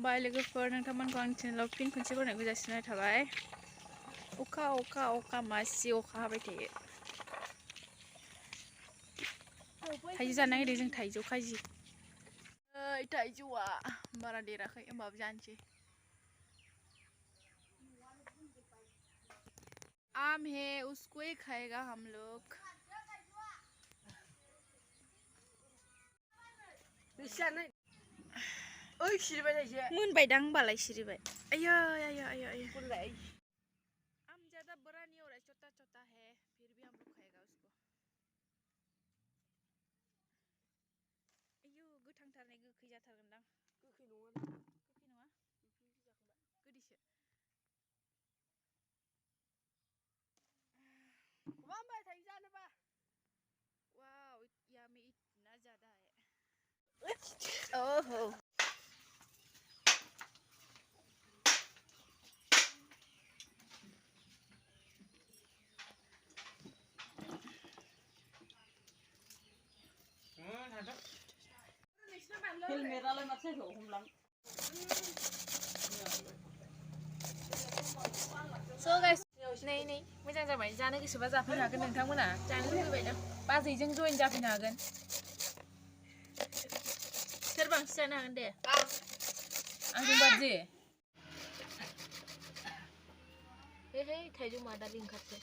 खुलुमबाय लोगोफोर नोंथांमोनखौ आंनि चेनेलाव फिन खनसे बरायनायखौ जासिनाय थाबाय। अखा मासि अखा हाबाय थायो। थाइजौ जानो नागिरदों जों थाइजौ खाजि। थाइजौआ बारा देराखै होमबाबो जानोसै। आम है उसको ही खाएगा हम लोग। मोनबायदां होनबालाय सिरिबाय। आया आम ज्यादा बड़ा नहीं हो रहा है, छोटा छोटा है, फिर भी हम लोग खाएगा उसको। आयु गोथांथारनाय गोखै जाथारगोनदां। गोखै नङा गोदैसो। वाव यम्मी इतना ज्यादा है। ओहो So guys, नै मोजां जाबाय। जानो गोसोबा जाफैनो हागोन नोंथांमोना। जानो लुबैबायदां बाजैजों जइन जाफैनो हागोन। सोर बांसिन जानो हागोन दे? आंजों बाजै। हे थाइजौ मादालि ओंखारसै।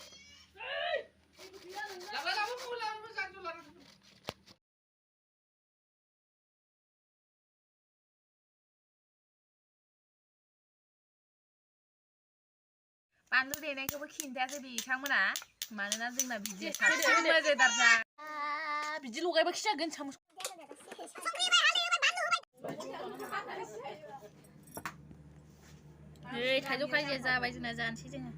बानलु देनायखौबो खिन्थायाखै बिथांमोना, मानोना जोंना बिदि मजेदारजा बिदि लगायबा खि जागोन सामस। नै थाइजौ खाजिया जाबाय जोंना, जानोसै जोङो।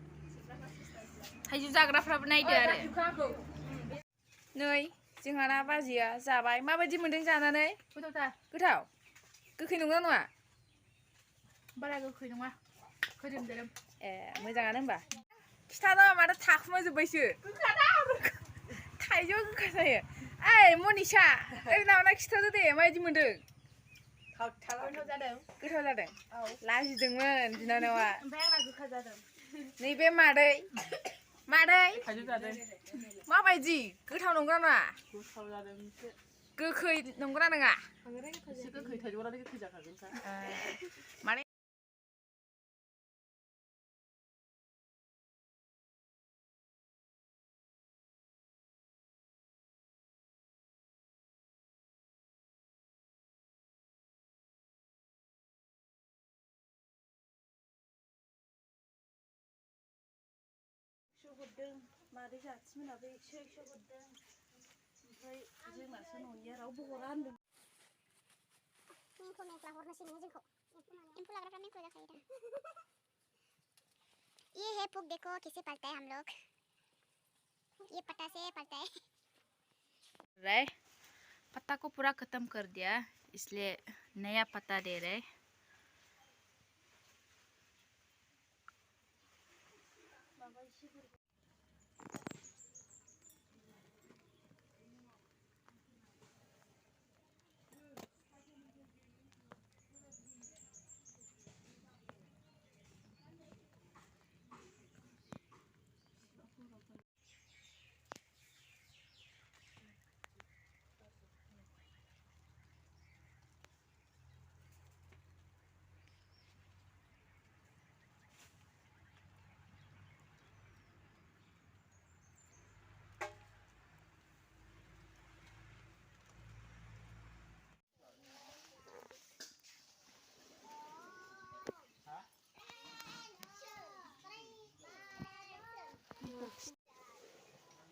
थाइजौ जाग्राफ्राबो नायदो आरो। नै जोंहाना बाजैया जाबाय। माबायदि मोनदों जानानै? गोथाव? गोखै नंगौना नङा? बारा गोखै नङा, खोदोम। ए मोजाङानो होमबा। खिथादा माथो थाखुमाजोब्बायसो। थाइजौआ गोखा जायो। ओइ मनिषा, ओरै नावना खिथादो दे माबायदि मोनदों? गोथाव जादों? औ। लाजिदोंमोन बिनानावा। ओमफ्राय आंना गोखा जादों। नैबे मादै थाइजौ जादों। माबायदि? गोथाव नंगौना नङा? गोथाव जादों एसे। गोखै नंगौना नङा? एसे गोखै, थाइजौआलाय गोखै जाखागोनखा। माने हरदों मादै जाथिमोनाबो एक्स' हरदों। ओमफ्राय जोंनासो न'निया रावबो हरा होनदों। मेंख्ला हरनोसै नोङो जोंखौ। एम्फौ लाग्राफ्रा मेंख्ला जाखायो दा। ये है पुक, देखो कैसे पलता है हम लोग। ये पत्ता से पलता है। पत्ता को पूरा खत्म कर दिया, इसलिए नया पत्ता दे रहे।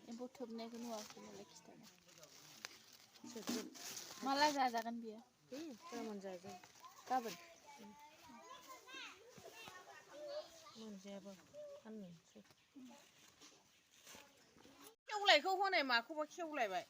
एम्फौ थोबनायखौ नुवाखै नालाय खिथानो। माला जाजागोन बियो? गाबोन जाजागोन। गाबोन? मोनजायाबा फाननोसै। खेवलायखौ हनै माखौबा खेवलायबाय।